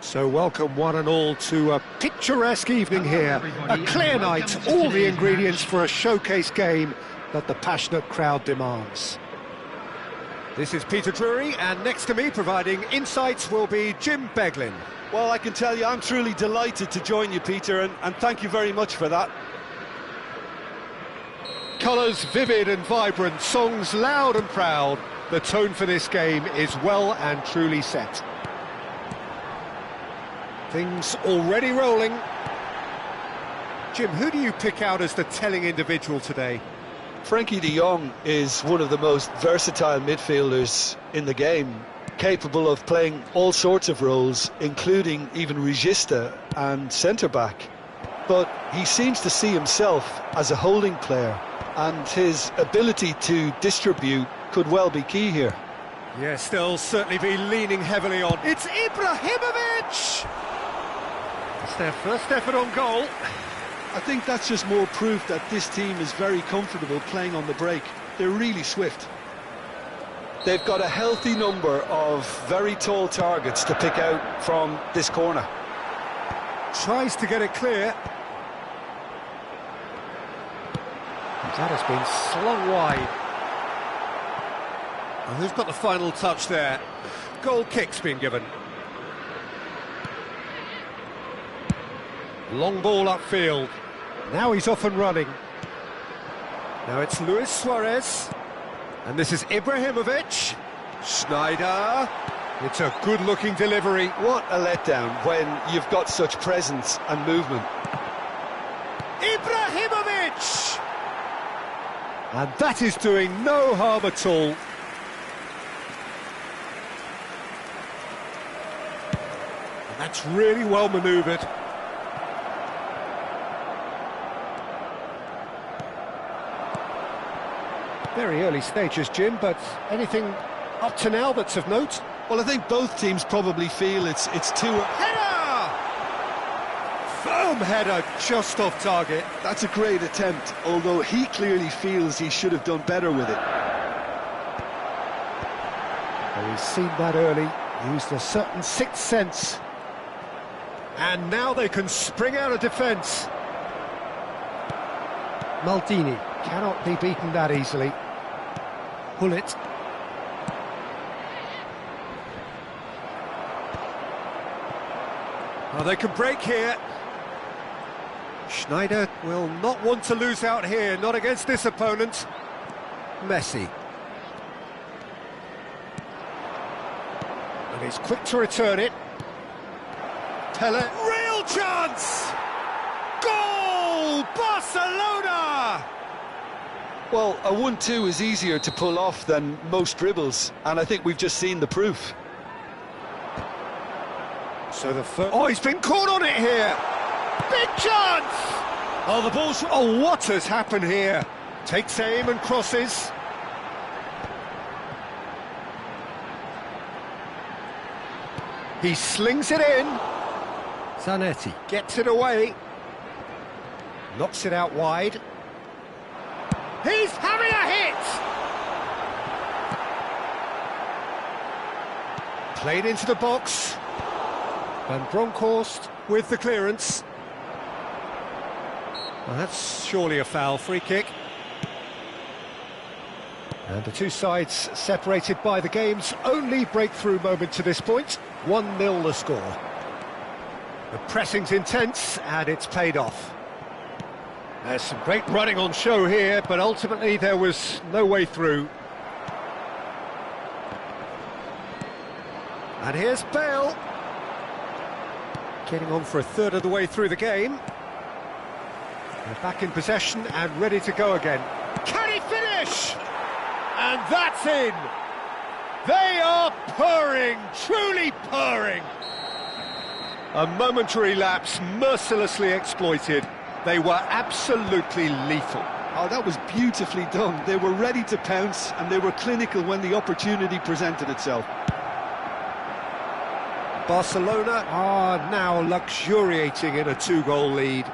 So welcome one and all to a picturesque evening here, a clear night, all the ingredients for a showcase game that the passionate crowd demands. This is Peter Drury, and next to me providing insights will be Jim Beglin. Well, I can tell you I'm truly delighted to join you, Peter, and thank you very much for that. Colours vivid and vibrant, songs loud and proud. The tone for this game is well and truly set. Things already rolling. Jim, who do you pick out as the telling individual today? Frankie de Jong is one of the most versatile midfielders in the game, capable of playing all sorts of roles, including even regista and centre-back. But he seems to see himself as a holding player, and his ability to distribute could well be key here. Yes, they'll certainly be leaning heavily on. It's Ibrahimovic! It's their first effort on goal. I think that's just more proof that this team is very comfortable playing on the break. They're really swift. They've got a healthy number of very tall targets to pick out from this corner. Tries to get it clear. That has been slung wide. And who's got the final touch there? Goal kick's been given. Long ball upfield. Now he's off and running. Now it's Luis Suarez. And this is Ibrahimovic. Schneider. It's a good-looking delivery. What a letdown when you've got such presence and movement. Ibrahimovic! And that is doing no harm at all. And that's really well manoeuvred. Very early stages, Jim, but anything up to now that's of note? Well, I think both teams probably feel it's too... Header! Firm header, just off target. That's a great attempt, although he clearly feels he should have done better with it. So he's seen that early, used a certain sixth sense. And now they can spring out of defence. Maldini cannot be beaten that easily. Hullet. Oh, they can break here. Schneider will not want to lose out here, not against this opponent. Messi. And he's quick to return it. Pele. Real chance! Goal! Barcelona! Well, a 1-2 is easier to pull off than most dribbles, and I think we've just seen the proof. So the first... Oh, he's been caught on it here! Big chance! Oh, the ball's... Oh, what has happened here? Takes aim and crosses. He slings it in. Zanetti gets it away. Knocks it out wide. He's having a hit! Played into the box. Van Bronckhorst with the clearance. Well, that's surely a foul, free kick. And the two sides separated by the game's only breakthrough moment to this point. 1-0 the score. The pressing's intense and it's paid off. There's some great running on show here, but ultimately there was no way through. And here's Bale. Getting on for a third of the way through the game. They're back in possession and ready to go again. Can he finish? And that's in! They are purring, truly purring. A momentary lapse mercilessly exploited. They were absolutely lethal. Oh, that was beautifully done. They were ready to pounce, and they were clinical when the opportunity presented itself. Barcelona are now luxuriating in a 2-goal lead.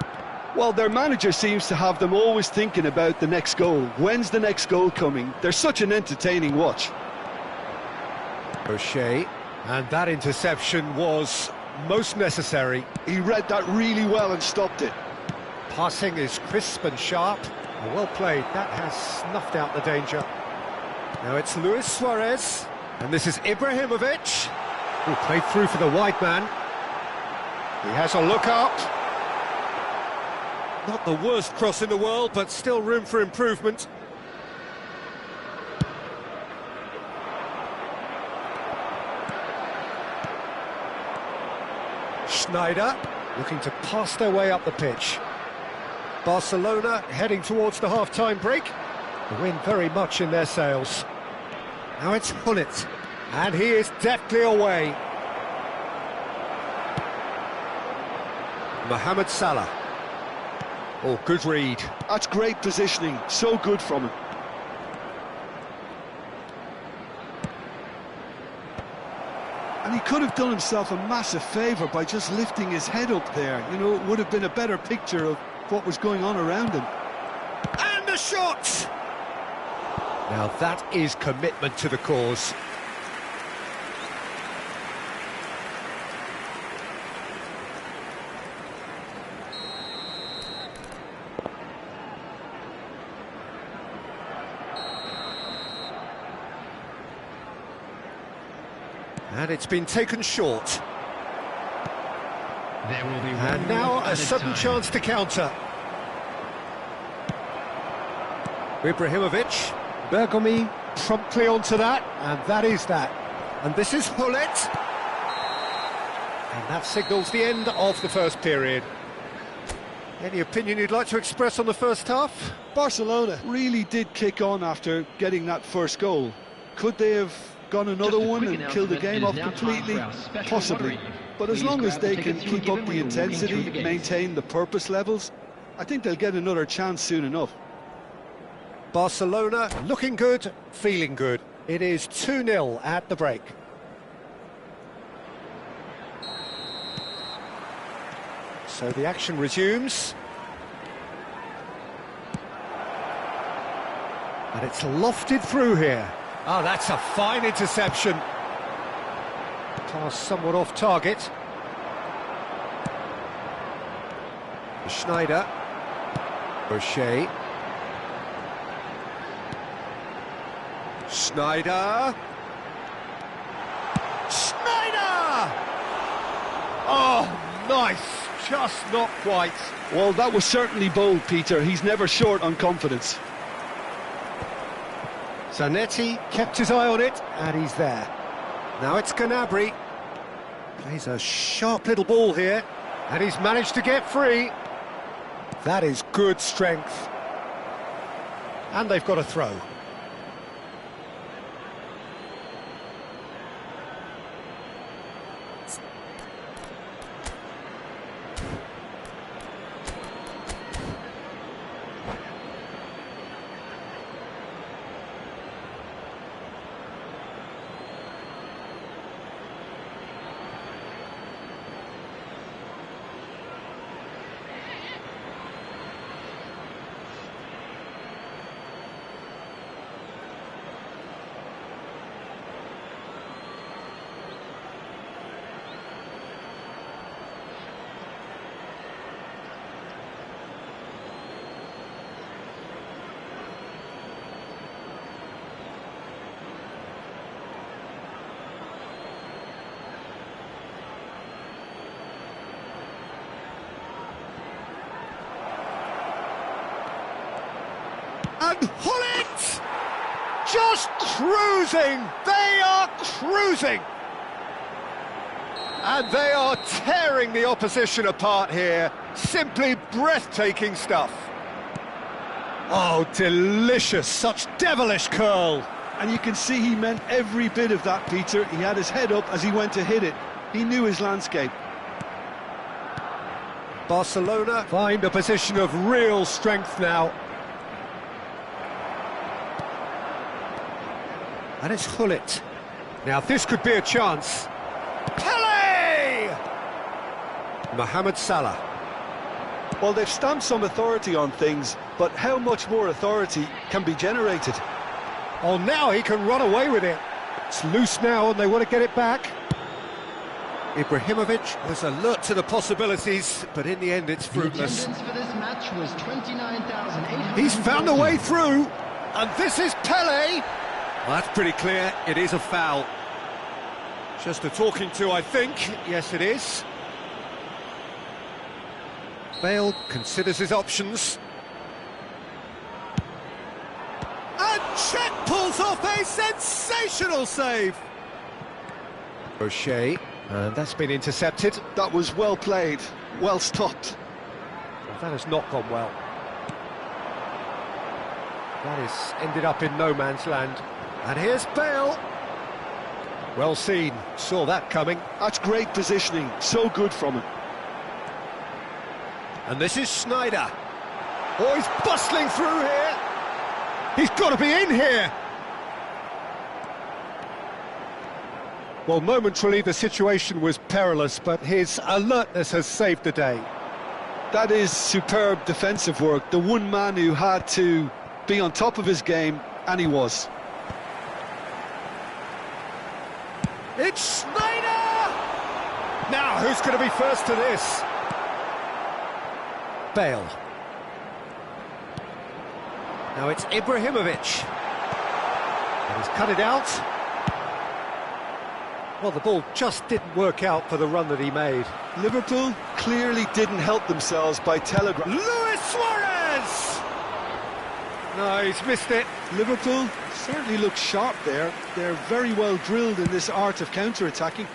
Well, their manager seems to have them always thinking about the next goal. When's the next goal coming? They're such an entertaining watch. O'Shea, and that interception was most necessary. He read that really well and stopped it. Passing is crisp and sharp. Well played. That has snuffed out the danger. Now it's Luis Suarez, and this is Ibrahimovic, who played through for the wide man. He has a look up. Not the worst cross in the world, but still room for improvement. Schneider looking to pass their way up the pitch. Barcelona heading towards the half-time break. The wind very much in their sails. Now it's Hullet, and he is deftly away. Mohamed Salah. Oh, good read. That's great positioning, so good from him. And he could have done himself a massive favour by just lifting his head up there. You know, it would have been a better picture of what was going on around him. And the shot! Now that is commitment to the cause. And it's been taken short. There will be and now a sudden chance to counter. Ibrahimovic, Bergomi promptly onto that, and that is that. And this is Hullet. And that signals the end of the first period. Any opinion you'd like to express on the first half? Barcelona really did kick on after getting that first goal. Could they have gone another one and killed the game off completely? Possibly. But as long as they can keep up the intensity, maintain the purpose levels, I think they'll get another chance soon enough. Barcelona looking good, feeling good. It is 2-0 at the break. So the action resumes. And it's lofted through here. Oh, that's a fine interception. Pass somewhat off target. Schneider. O'Shea. Schneider. Schneider! Oh, nice. Just not quite. Well, that was certainly bold, Peter. He's never short on confidence. Zanetti kept his eye on it, and he's there. Now it's Gnabry. Plays a sharp little ball here, and he's managed to get free. That is good strength. And they've got a throw. And Hullet! Just cruising! They are cruising! And they are tearing the opposition apart here. Simply breathtaking stuff. Oh, delicious. Such devilish curl. And you can see he meant every bit of that, Peter. He had his head up as he went to hit it. He knew his landscape. Barcelona find a position of real strength now. And it's Hullet. Now this could be a chance. Pele! Mohamed Salah. Well, they've stamped some authority on things, but how much more authority can be generated? Oh, now he can run away with it. It's loose now and they want to get it back. Ibrahimovic was alert to the possibilities, but in the end it's fruitless. The attendance for this match was 29,800. He's found a way through, and this is Pele. Well, that's pretty clear, it is a foul. Just a talking to, I think. Yes, it is. Bale considers his options. And Czech pulls off a sensational save. O'Shea, and that's been intercepted. That was well played, well stopped. Well, that has not gone well. That has ended up in no man's land. And here's Bale. Well seen, saw that coming. That's great positioning, so good from him. And this is Schneider. Oh, he's bustling through here. He's got to be in here. Well, momentarily the situation was perilous, but his alertness has saved the day. That is superb defensive work. The one man who had to be on top of his game, and he was. It's Schneider! Now, who's going to be first to this? Bale. Now it's Ibrahimovic. And he's cut it out. Well, the ball just didn't work out for the run that he made. Liverpool clearly didn't help themselves by telegraph. Luis Suarez! No, he's missed it. Liverpool certainly look sharp there. They're very well drilled in this art of counter-attacking.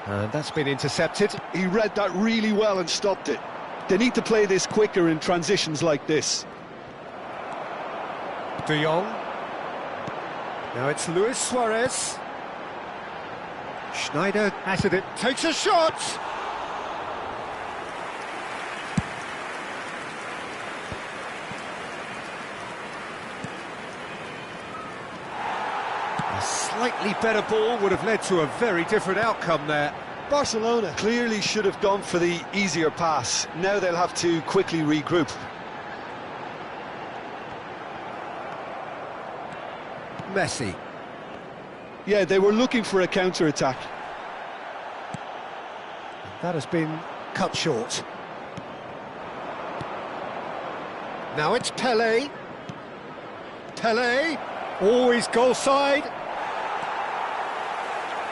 And that's been intercepted. He read that really well and stopped it. They need to play this quicker in transitions like this. De Jong. Now it's Luis Suarez. Schneider has it, takes a shot! A slightly better ball would have led to a very different outcome there. Barcelona clearly should have gone for the easier pass. Now they'll have to quickly regroup. messy. Yeah, they were looking for a counter-attack. That has been cut short. Now it's Pele. Pele, always goal side.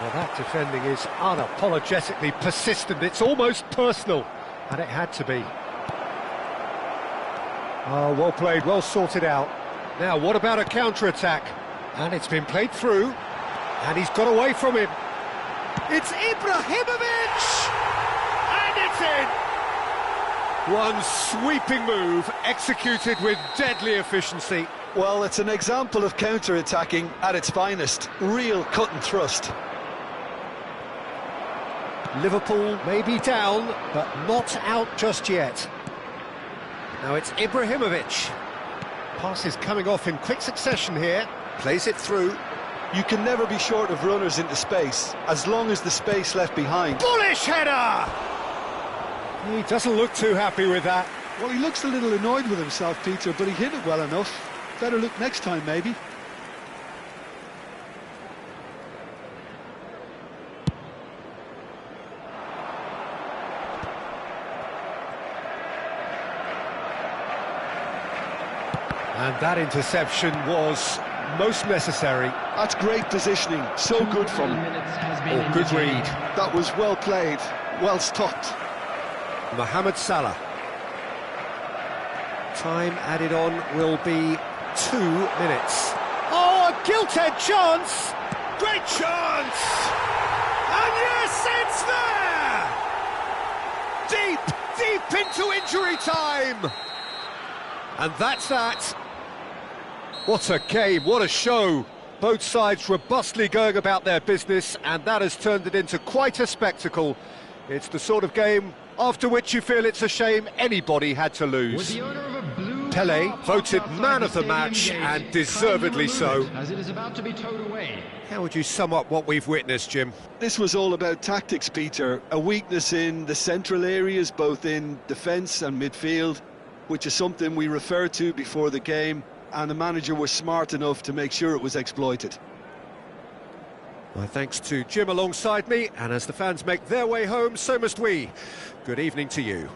Well, that defending is unapologetically persistent. It's almost personal, and it had to be. Oh, well played, well sorted out. Now, what about a counter-attack? And it's been played through, and he's got away from him. It's Ibrahimovic! And it's in! One sweeping move, executed with deadly efficiency. Well, it's an example of counter-attacking at its finest. Real cut and thrust. Liverpool may be down, but not out just yet. Now it's Ibrahimovic. Pass is coming off in quick succession here. Plays it through. You can never be short of runners into space, as long as the space left behind. Bullish header! He doesn't look too happy with that. Well, he looks a little annoyed with himself, Peter, but he hit it well enough. Better look next time, maybe. And that interception was most necessary. That's great positioning, so good from him. Oh, good read. That was well played, well stopped. Mohamed Salah. Time added on will be 2 minutes. Oh, a gilt-edged chance! Great chance! And yes, it's there! Deep into injury time! And that's that. What a game, what a show. Both sides robustly going about their business, and that has turned it into quite a spectacle. It's the sort of game after which you feel it's a shame anybody had to lose. Pele voted man of the match, and deservedly so. As it is about to be towed away. How would you sum up what we've witnessed, Jim? This was all about tactics, Peter. A weakness in the central areas, both in defence and midfield, which is something we referred to before the game, and the manager was smart enough to make sure it was exploited. My thanks to Jim alongside me, and as the fans make their way home, so must we. Good evening to you.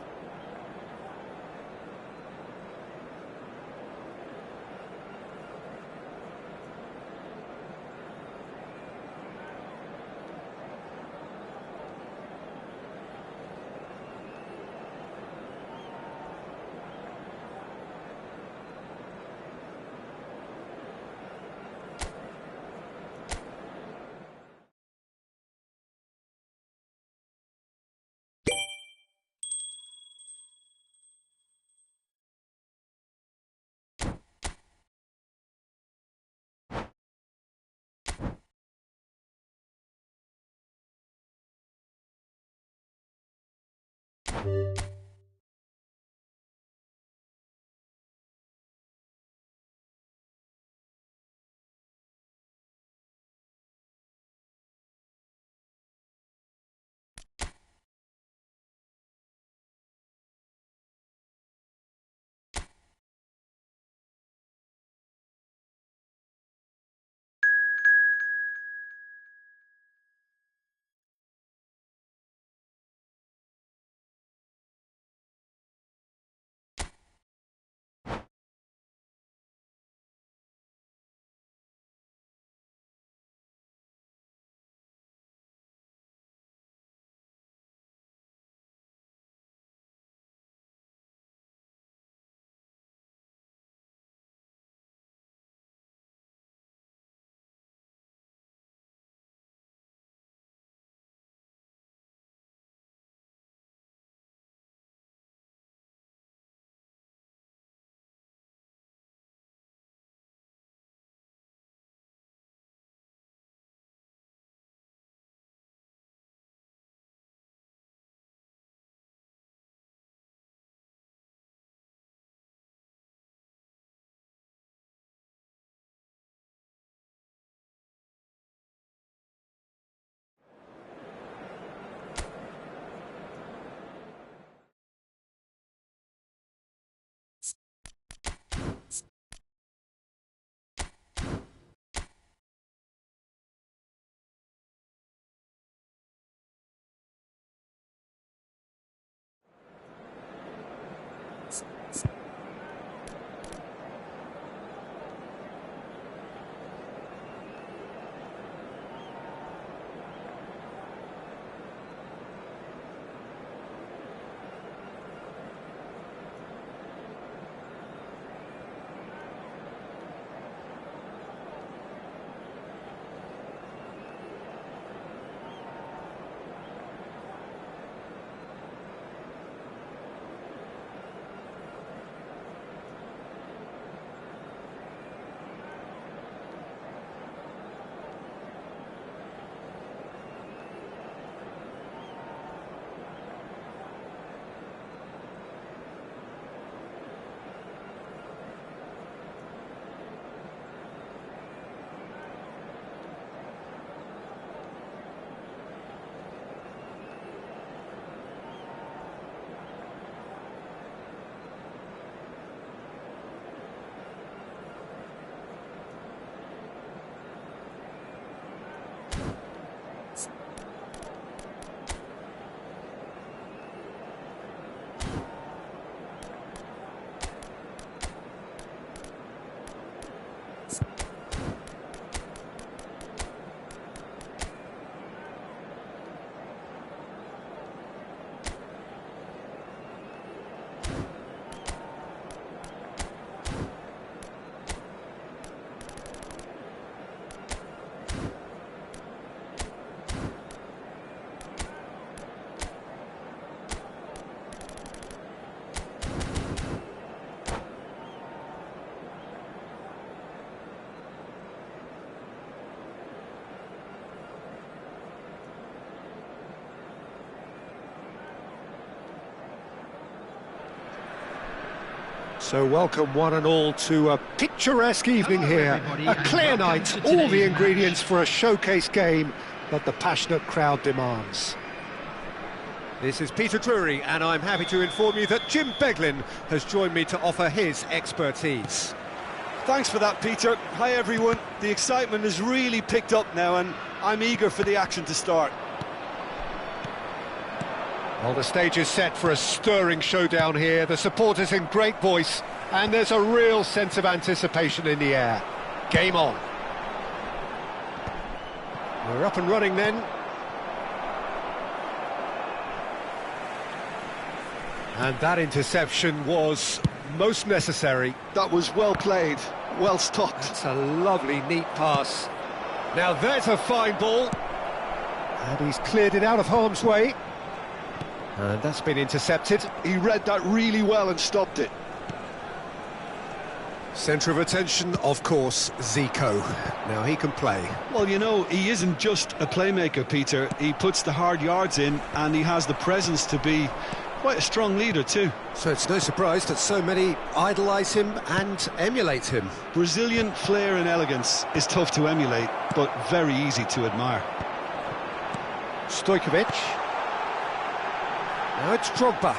So welcome one and all to a picturesque evening here. A clear night, all the ingredients for a showcase game that the passionate crowd demands. This is Peter Drury, and I'm happy to inform you that Jim Beglin has joined me to offer his expertise. Thanks for that, Peter. Hi, everyone. The excitement has really picked up now, and I'm eager for the action to start. Well, the stage is set for a stirring showdown here. The supporters in great voice, and there's a real sense of anticipation in the air. Game on. We're up and running then. And that interception was most necessary. That was well played, well stopped. That's a lovely, neat pass. Now there's a fine ball. And he's cleared it out of harm's way. And that's been intercepted. He read that really well and stopped it. Centre of attention, of course, Zico. Now he can play. Well, you know, he isn't just a playmaker, Peter. He puts the hard yards in, and he has the presence to be quite a strong leader too. So it's no surprise that so many idolise him and emulate him. Brazilian flair and elegance is tough to emulate, but very easy to admire. Stojkovic. Now it's Drogba.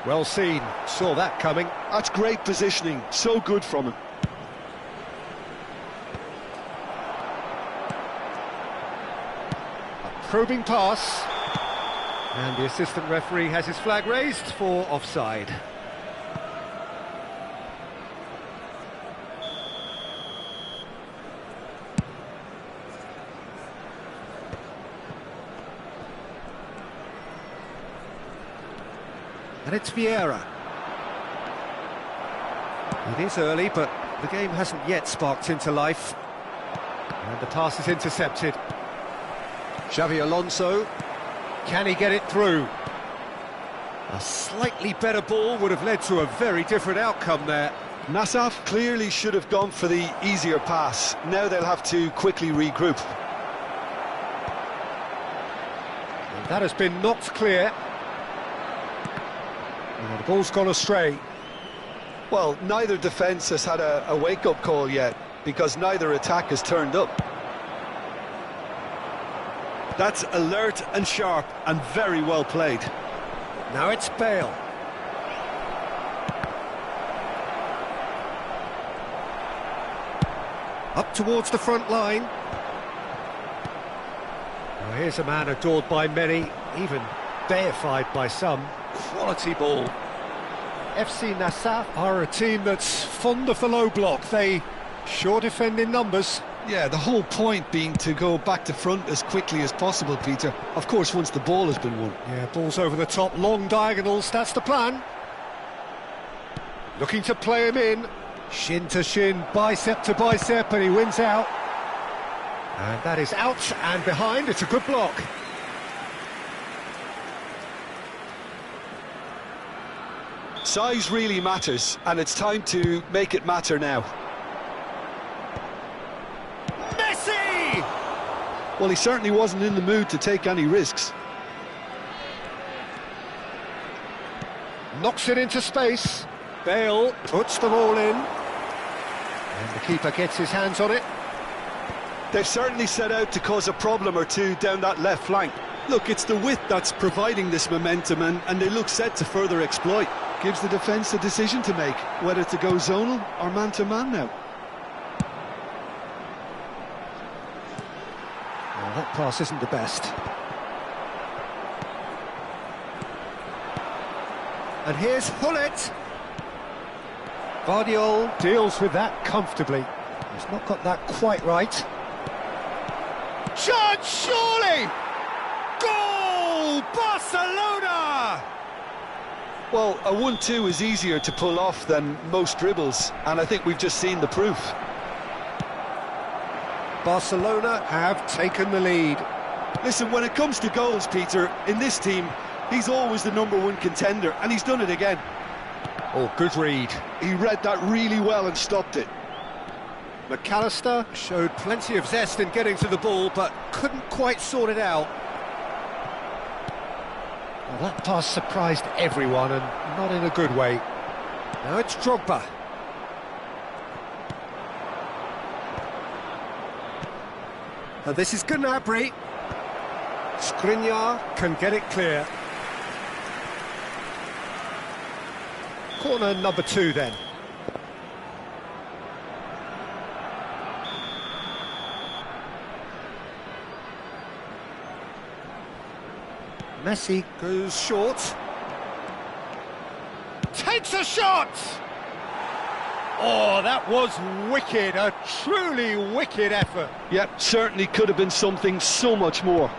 Well seen, saw that coming. That's great positioning, so good from him. A probing pass. And the assistant referee has his flag raised for offside. And it's Vieira. It is early, but the game hasn't yet sparked into life. And the pass is intercepted. Xavi Alonso. Can he get it through? A slightly better ball would have led to a very different outcome there. Nassaf clearly should have gone for the easier pass. Now they'll have to quickly regroup. And that has been knocked clear. And the ball's gone astray. Well, neither defence has had a wake-up call yet, because neither attack has turned up. That's alert and sharp and very well played. Now it's Bale. Up towards the front line. Now here's a man adored by many, even deified by some. Quality ball. FC Nassaf are a team that's fond of the low block. They sure defend in numbers. Yeah, the whole point being to go back to front as quickly as possible, Peter. Of course, once the ball has been won. Yeah, balls over the top, long diagonals, that's the plan. Looking to play him in. Shin to shin, bicep to bicep, and he wins out. And that is out and behind, it's a good block. Size really matters, and it's time to make it matter now. Well, he certainly wasn't in the mood to take any risks. Knocks it into space. Bale puts the ball in. And the keeper gets his hands on it. They've certainly set out to cause a problem or two down that left flank. Look, it's the width that's providing this momentum, and they look set to further exploit. Gives the defence a decision to make, whether to go zonal or man-to-man now. Well, that pass isn't the best. And here's Hullet. Guardiol deals with that comfortably. He's not got that quite right. Shot, surely! Goal! Barcelona! Well, a 1-2 is easier to pull off than most dribbles, and I think we've just seen the proof. Barcelona have taken the lead. Listen, when it comes to goals, Peter, in this team, he's always the #1 contender, and he's done it again. Oh, good read. He read that really well and stopped it. McAllister showed plenty of zest in getting to the ball, but couldn't quite sort it out. Well, that pass surprised everyone, and not in a good way. Now it's Drogba. And this is Gnabry. Skriniar can get it clear. Corner number 2 then. Messi goes short. Takes a shot! Oh, that was wicked, a truly wicked effort. Yep, certainly could have been something so much more.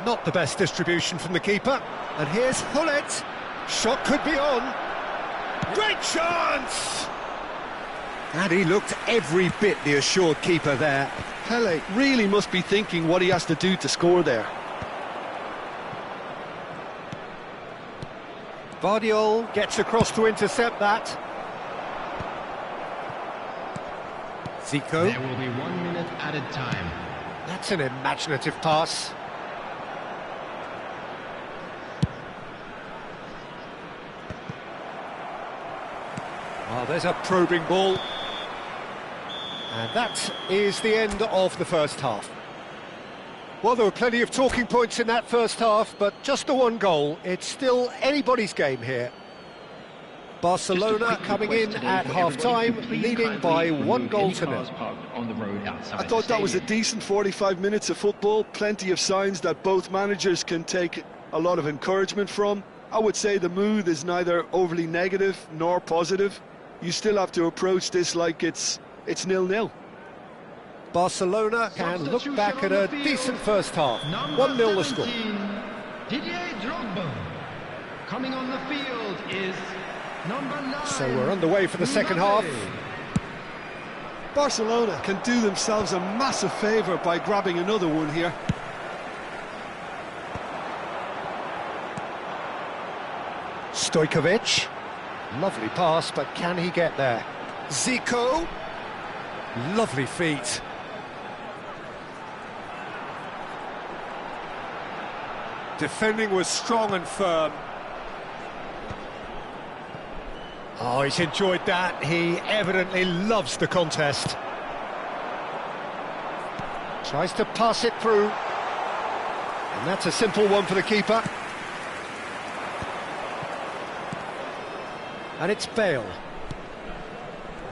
Not the best distribution from the keeper. And here's Hullet. Shot could be on. Great chance! And he looked every bit the assured keeper there. Pele really must be thinking what he has to do to score there. Vardiol gets across to intercept that. Zico. There will be 1 minute added time. That's an imaginative pass. Oh, there's a probing ball. And that is the end of the first half. Well, there were plenty of talking points in that first half, but just the one goal. It's still anybody's game here. Barcelona coming in at half-time, leading by 1 goal to nil. I thought that was a decent 45 minutes of football, plenty of signs that both managers can take a lot of encouragement from. I would say the mood is neither overly negative nor positive. You still have to approach this like it's 0-0. Barcelona can look back at a decent first half. 1-0 the score. Didier Drogba. Coming on the field is number 9. So we're underway for the second half. Barcelona can do themselves a massive favour by grabbing another one here. Stojkovic. Lovely pass, but can he get there? Zico. Lovely feet. Defending was strong and firm. Oh, he's enjoyed that. He evidently loves the contest. Tries to pass it through. And that's a simple one for the keeper. And it's Bale.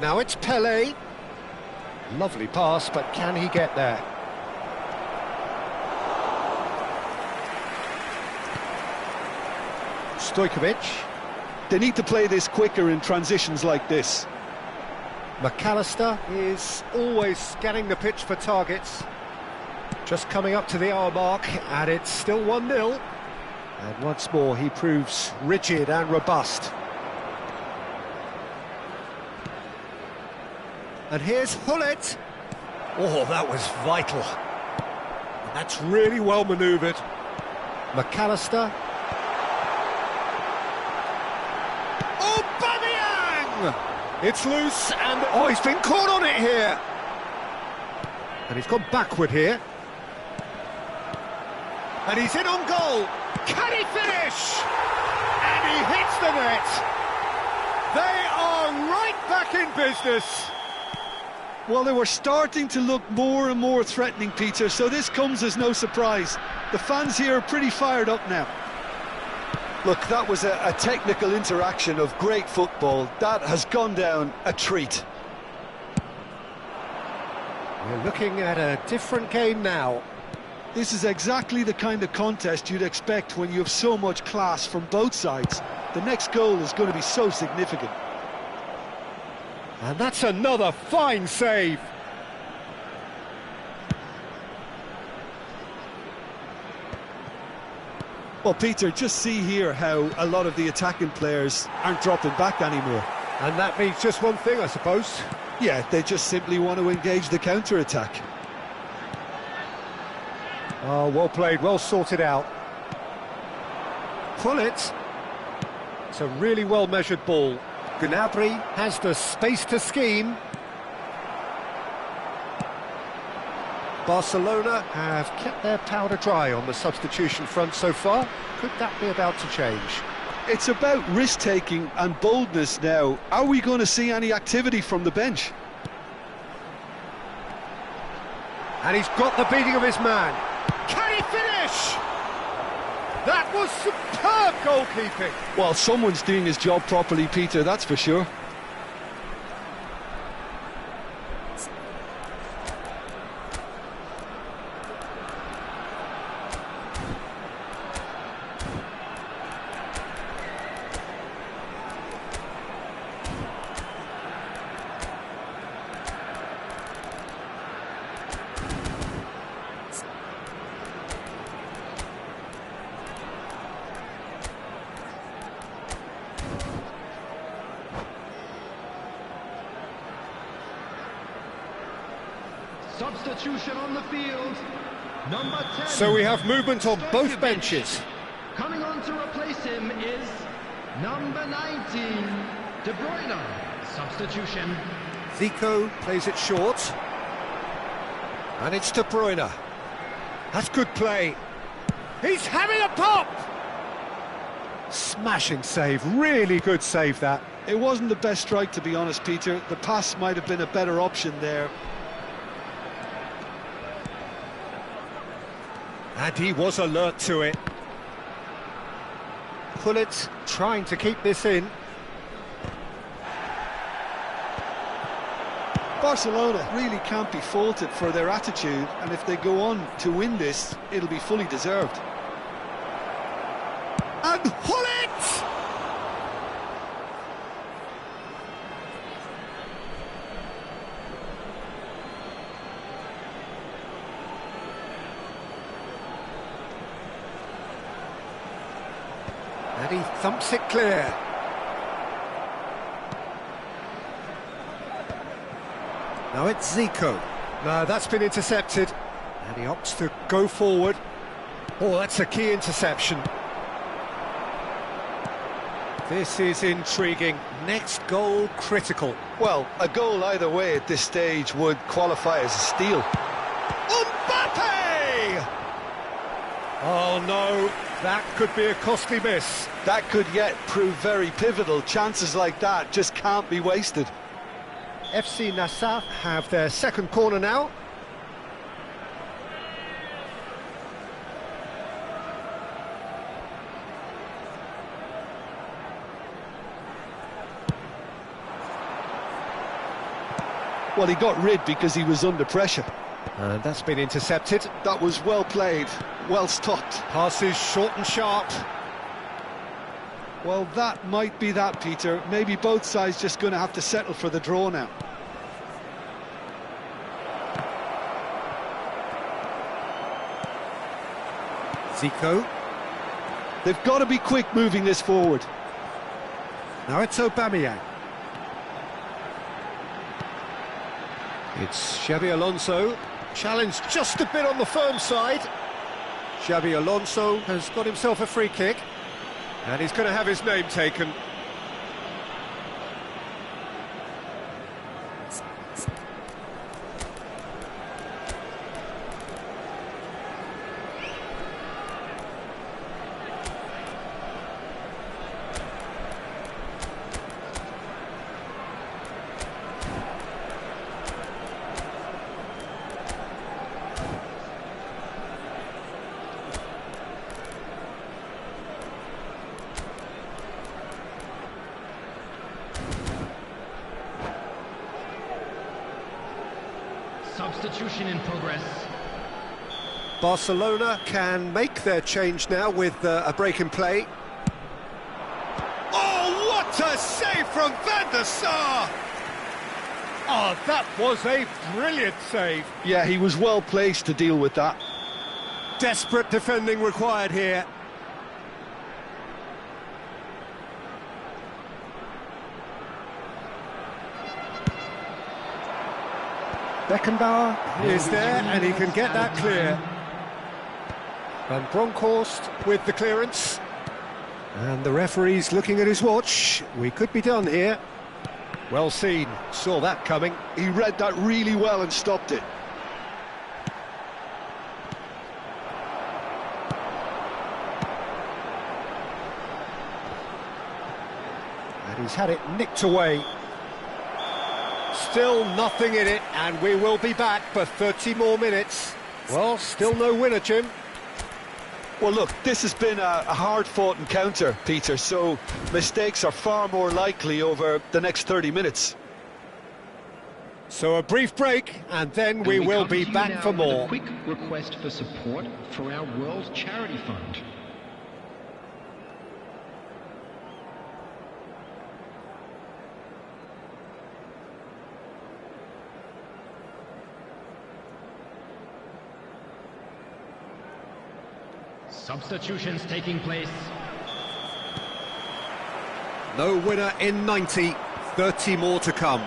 Now it's Pele. Lovely pass, but can he get there? Stojkovic. They need to play this quicker in transitions like this. McAllister is always scanning the pitch for targets. Just coming up to the hour mark, and it's still 1-0. And once more, he proves rigid and robust. And here's Hullet. Oh, that was vital. That's really well manoeuvred. McAllister. It's loose, and oh, he's been caught on it here. And he's gone backward here. And he's in on goal. Can he finish? And he hits the net. They are right back in business. Well, they were starting to look more and more threatening, Peter, so this comes as no surprise. The fans here are pretty fired up now. Look, that was a technical interaction of great football. That has gone down a treat. We're looking at a different game now. This is exactly the kind of contest you'd expect when you have so much class from both sides. The next goal is going to be so significant. And that's another fine save. Well, Peter, just see here how a lot of the attacking players aren't dropping back anymore. And that means just one thing, I suppose. Yeah, they just simply want to engage the counter-attack. Oh, well played, well sorted out. Pull it. It's a really well-measured ball. Gnabry has the space to scheme. Barcelona have kept their powder dry on the substitution front so far. Could that be about to change? It's about risk-taking and boldness now. Are we going to see any activity from the bench? And he's got the beating of his man. Can he finish? That was superb goalkeeping. Well, someone's doing his job properly, Peter, that's for sure. Substitution on the field. Number 10. So we have movement on both benches. Coming on to replace him is number 19, De Bruyne. Substitution. Zico plays it short. And it's De Bruyne. That's good play. He's having a pop! Smashing save, really good save that. It wasn't the best strike, to be honest, Peter. The pass might have been a better option there. And he was alert to it. Pullet trying to keep this in. Barcelona really can't be faulted for their attitude, and if they go on to win this, it'll be fully deserved. And Pullet! And he thumps it clear. Now it's Zico. No, that's been intercepted. And he opts to go forward. Oh, that's a key interception. This is intriguing. Next goal critical. Well, a goal either way at this stage would qualify as a steal. Mbappe! Oh no, that could be a costly miss. That could yet prove very pivotal. Chances like that just can't be wasted. FC Nassau have their second corner now. Well, he got rid because he was under pressure. And that's been intercepted. That was well played, well stopped. Passes short and sharp. Well, that might be that, Peter. Maybe both sides just going to have to settle for the draw now. Zico. They've got to be quick moving this forward. Now it's Aubameyang. It's Xabi Alonso. Challenged just a bit on the firm side. Xabi Alonso has got himself a free kick. And he's going to have his name taken. Substitution in progress. Barcelona can make their change now with a break in play. Oh, what a save from Van der Sar! Oh, that was a brilliant save. Yeah, he was well placed to deal with that. Desperate defending required here. Beckenbauer is there and he can get that clear. Van Bronckhorst with the clearance. And the referee's looking at his watch. We could be done here. Well seen, saw that coming. He read that really well and stopped it. He's had it nicked away. Still nothing in it, and we will be back for 30 more minutes. Well, still no winner, Jim. Well, look, this has been a hard-fought encounter, Peter, so mistakes are far more likely over the next 30 minutes. So a brief break, and then we will be back for more. A quick request for support for our World Charity Fund. Substitutions taking place. No winner in 90, 30 more to come.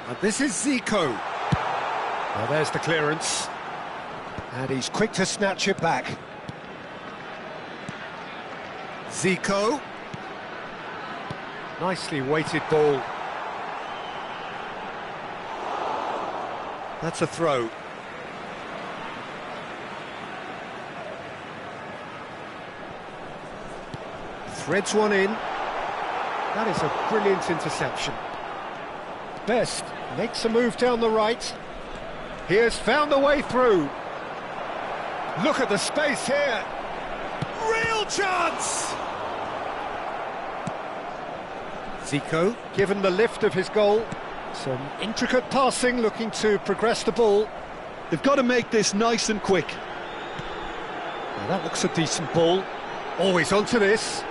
And this is Zico. Well, there's the clearance. And he's quick to snatch it back. Zico. Nicely weighted ball. That's a throw. Threads one in. That is a brilliant interception. Best makes a move down the right. He has found a way through. Look at the space here. Real chance! Zico, given the lift of his goal. Some intricate passing, looking to progress the ball. They've got to make this nice and quick. Now that looks a decent ball. Always onto this.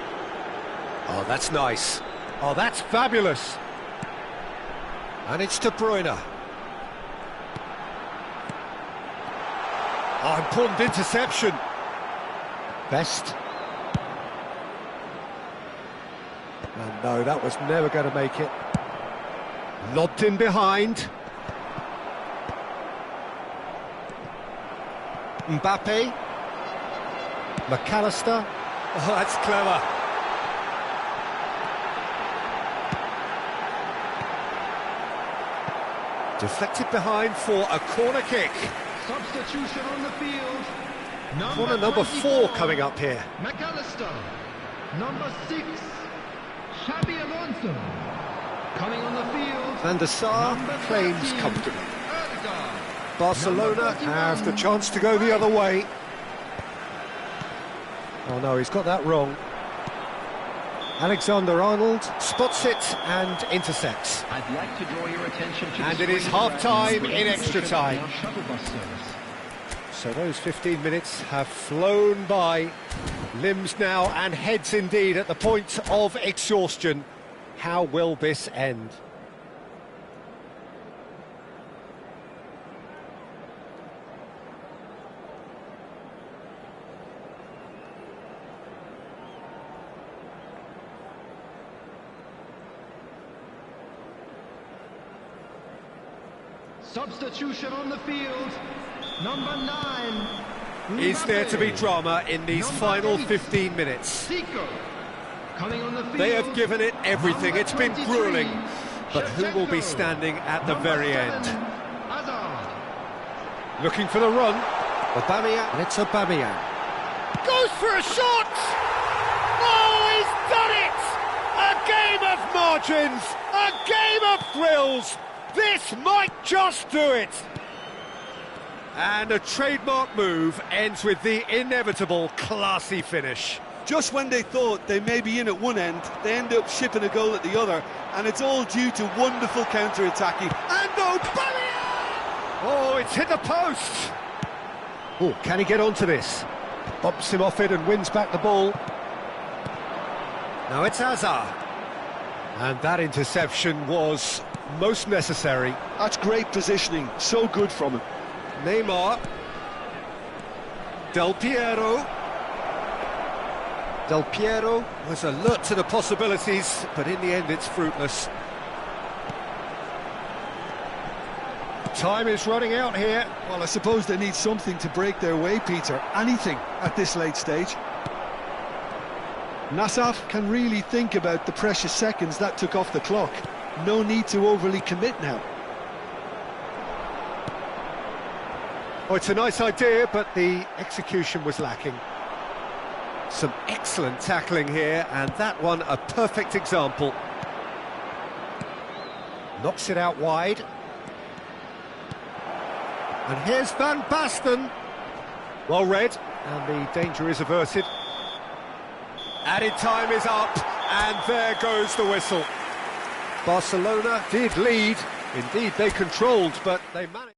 Oh, that's nice. Oh, that's fabulous. And it's De Bruyne. Oh, important interception. Best. And no, that was never going to make it. Lobbed in behind. Mbappe. McAllister. Oh, that's clever. Deflected behind for a corner kick. Substitution on the field. Corner number 4 coming up here. McAllister. Number 6, Xabi Alonso. Coming on the field. Van der Sar claims comfortably. Barcelona have the chance to go the other way. Oh no, he's got that wrong. Alexander-Arnold spots it and intercepts. I'd like to draw your attention to And it is half-time in extra time. So those 15 minutes have flown by. Limbs now and heads indeed at the point of exhaustion. How will this end? Substitution on the field. Number 9. Is there to be drama in these final 15 minutes? Zico. Coming on the field. They have given it everything. It's been grueling. But who will be standing at the very end? Looking for the run. Aubameyang. And it's Aubameyang. Goes for a shot! Oh, he's done it! A game of margins! A game of thrills! This might just do it! And a trademark move ends with the inevitable classy finish. Just when they thought they may be in at one end, they end up shipping a goal at the other, and it's all due to wonderful counter-attacking. And Aubameyang! Oh, it's hit the post! Oh, can he get onto this? Bumps him off it and wins back the ball. Now it's Hazard. And that interception was most necessary. That's great positioning, so good from him. Neymar. Del Piero. Del Piero was alert to the possibilities, but in the end it's fruitless. Time is running out here. Well, I suppose they need something to break their way, Peter. Anything at this late stage. Nassaf can really think about the precious seconds that took off the clock. No need to overly commit now. Oh, it's a nice idea, but the execution was lacking. Some excellent tackling here, and that one a perfect example. Knocks it out wide. And here's Van Basten. Well read, and the danger is averted. Added time is up, and there goes the whistle. Barcelona did lead. Indeed, they controlled, but they managed.